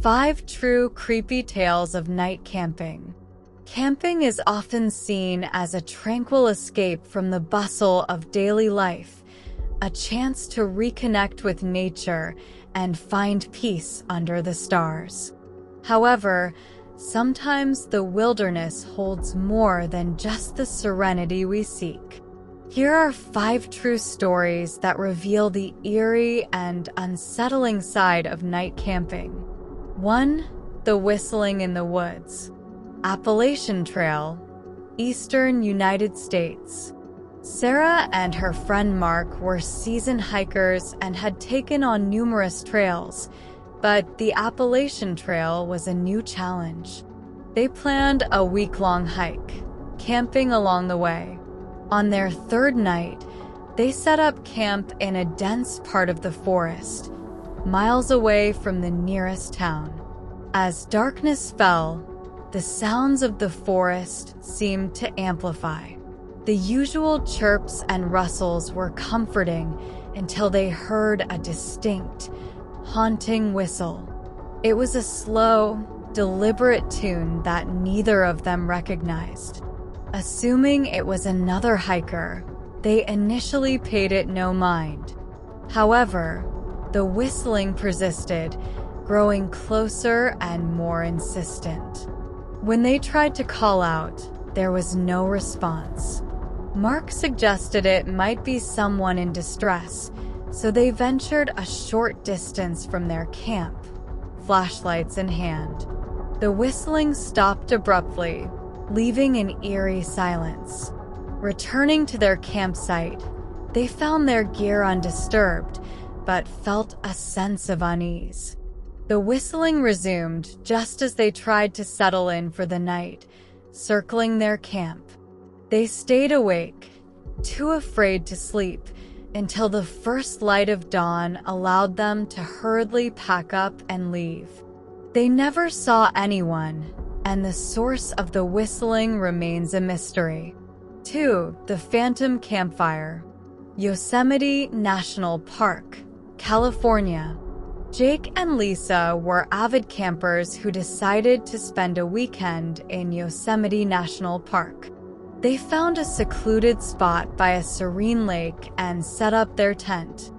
5 true creepy tales of night camping. Camping is often seen as a tranquil escape from the bustle of daily life, a chance to reconnect with nature and find peace under the stars. However, sometimes the wilderness holds more than just the serenity we seek. Here are 5 true stories that reveal the eerie and unsettling side of night camping. 1. The whistling in the woods. Appalachian Trail, Eastern United States. Sarah and her friend Mark were seasoned hikers and had taken on numerous trails, but the Appalachian Trail was a new challenge. They planned a week-long hike, camping along the way. On their 3rd night, they set up camp in a dense part of the forest, miles away from the nearest town. As darkness fell, the sounds of the forest seemed to amplify. The usual chirps and rustles were comforting until they heard a distinct, haunting whistle. It was a slow, deliberate tune that neither of them recognized. Assuming it was another hiker, they initially paid it no mind. However, the whistling persisted, growing closer and more insistent. When they tried to call out, there was no response. Mark suggested it might be someone in distress, so they ventured a short distance from their camp, flashlights in hand. The whistling stopped abruptly, leaving an eerie silence. Returning to their campsite, they found their gear undisturbed, but felt a sense of unease. The whistling resumed just as they tried to settle in for the night, circling their camp. They stayed awake, too afraid to sleep, until the first light of dawn allowed them to hurriedly pack up and leave. They never saw anyone, and the source of the whistling remains a mystery. 2. The Phantom Campfire. Yosemite National Park, California. Jake and Lisa were avid campers who decided to spend a weekend in Yosemite National Park. They found a secluded spot by a serene lake and set up their tent.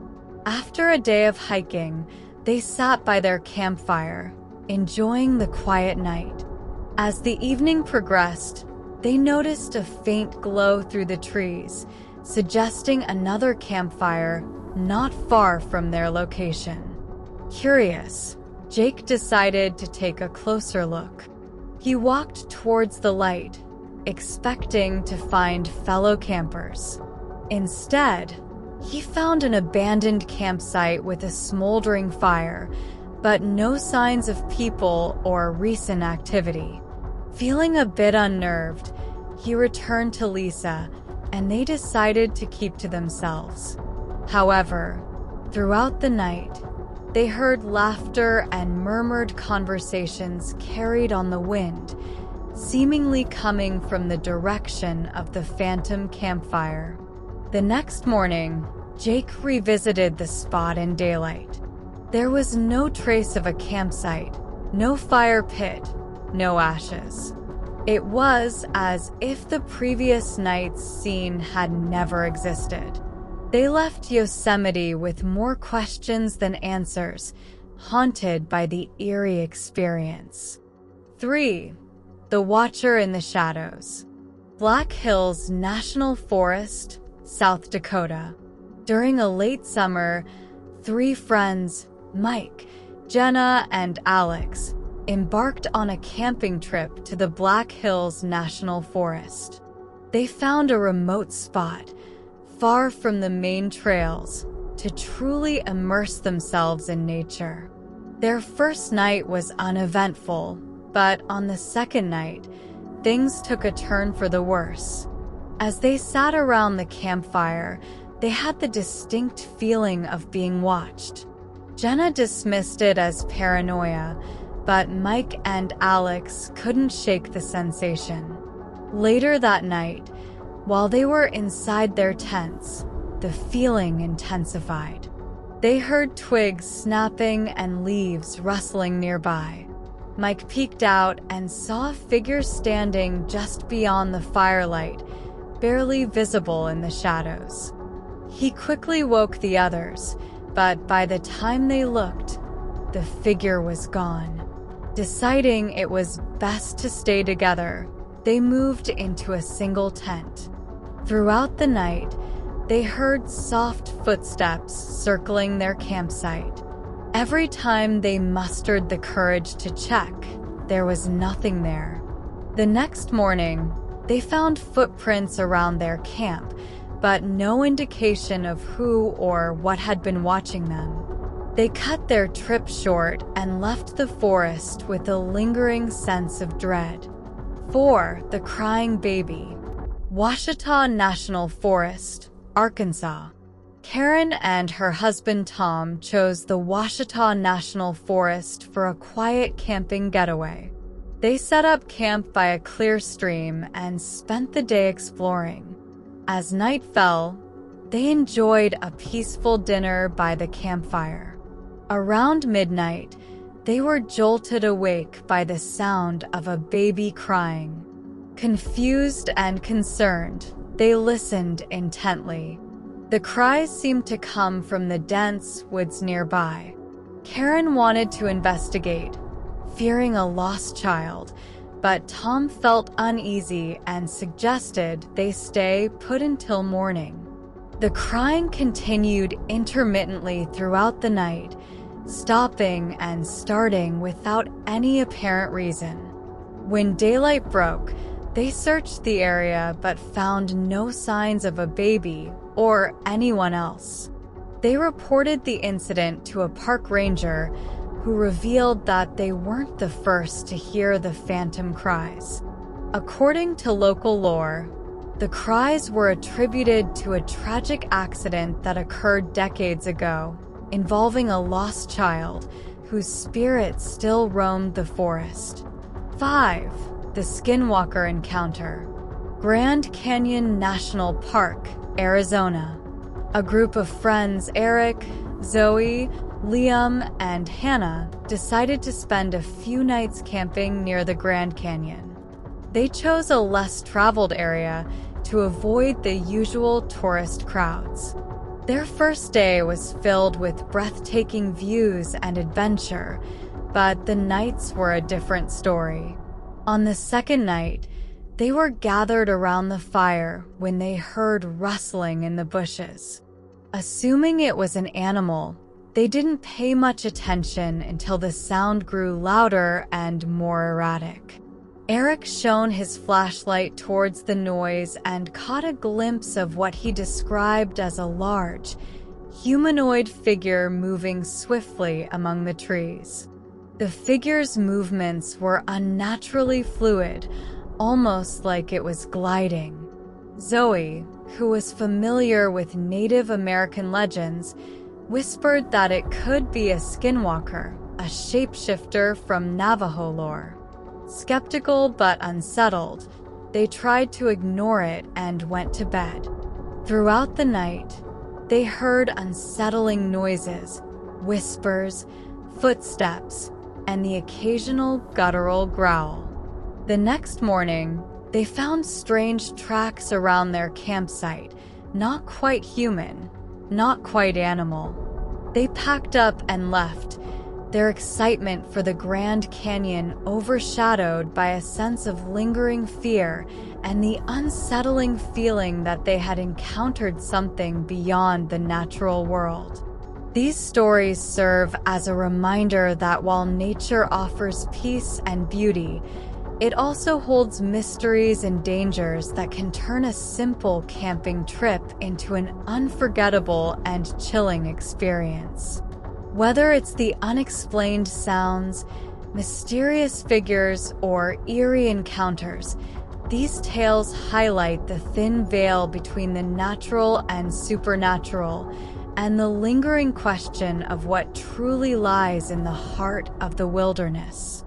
After a day of hiking, they sat by their campfire, enjoying the quiet night. As the evening progressed, they noticed a faint glow through the trees, suggesting another campfire not far from their location. Curious, Jake decided to take a closer look. He walked towards the light, expecting to find fellow campers. Instead, he found an abandoned campsite with a smoldering fire, but no signs of people or recent activity. Feeling a bit unnerved, he returned to Lisa, and they decided to keep to themselves. However, throughout the night, they heard laughter and murmured conversations carried on the wind, seemingly coming from the direction of the phantom campfire. The next morning, Jake revisited the spot in daylight. There was no trace of a campsite, no fire pit, no ashes. It was as if the previous night's scene had never existed. They left Yosemite with more questions than answers, haunted by the eerie experience. 3. The Watcher in the Shadows. Black Hills National Forest, South Dakota. During a late summer, 3 friends, Mike, Jenna, and Alex, embarked on a camping trip to the Black Hills National Forest. They found a remote spot, far from the main trails, to truly immerse themselves in nature. Their first night was uneventful, but on the second night, things took a turn for the worse. As they sat around the campfire, they had the distinct feeling of being watched. Jenna dismissed it as paranoia, but Mike and Alex couldn't shake the sensation. Later that night, while they were inside their tents, the feeling intensified. They heard twigs snapping and leaves rustling nearby. Mike peeked out and saw a figure standing just beyond the firelight, barely visible in the shadows. He quickly woke the others, but by the time they looked, the figure was gone. Deciding it was best to stay together, they moved into a single tent. Throughout the night, they heard soft footsteps circling their campsite. Every time they mustered the courage to check, there was nothing there. The next morning, they found footprints around their camp, but no indication of who or what had been watching them. They cut their trip short and left the forest with a lingering sense of dread. 4. The Crying Baby. Ouachita National Forest, Arkansas. Karen and her husband Tom chose the Ouachita National Forest for a quiet camping getaway. They set up camp by a clear stream and spent the day exploring. As night fell, they enjoyed a peaceful dinner by the campfire. Around midnight, they were jolted awake by the sound of a baby crying. Confused and concerned, they listened intently. The cries seemed to come from the dense woods nearby. Karen wanted to investigate, fearing a lost child, but Tom felt uneasy and suggested they stay put until morning. The crying continued intermittently throughout the night, stopping and starting without any apparent reason. When daylight broke, they searched the area but found no signs of a baby or anyone else. They reported the incident to a park ranger, who revealed that they weren't the first to hear the phantom cries. According to local lore, the cries were attributed to a tragic accident that occurred decades ago, involving a lost child whose spirit still roamed the forest. 5. The Skinwalker Encounter. Grand Canyon National Park, Arizona. A group of friends, Eric, Zoe, Liam, and Hannah, decided to spend a few nights camping near the Grand Canyon. They chose a less traveled area to avoid the usual tourist crowds. Their first day was filled with breathtaking views and adventure, but the nights were a different story. On the second night, they were gathered around the fire when they heard rustling in the bushes. Assuming it was an animal, they didn't pay much attention until the sound grew louder and more erratic. Eric shone his flashlight towards the noise and caught a glimpse of what he described as a large, humanoid figure moving swiftly among the trees. The figure's movements were unnaturally fluid, almost like it was gliding. Zoe, who was familiar with Native American legends, whispered that it could be a skinwalker, a shapeshifter from Navajo lore. Skeptical but unsettled, they tried to ignore it and went to bed. Throughout the night, they heard unsettling noises, whispers, footsteps, and the occasional guttural growl. The next morning, they found strange tracks around their campsite, not quite human, not quite animal. They packed up and left, their excitement for the Grand Canyon overshadowed by a sense of lingering fear and the unsettling feeling that they had encountered something beyond the natural world. These stories serve as a reminder that while nature offers peace and beauty, it also holds mysteries and dangers that can turn a simple camping trip into an unforgettable and chilling experience. Whether it's the unexplained sounds, mysterious figures, or eerie encounters, these tales highlight the thin veil between the natural and supernatural, and the lingering question of what truly lies in the heart of the wilderness.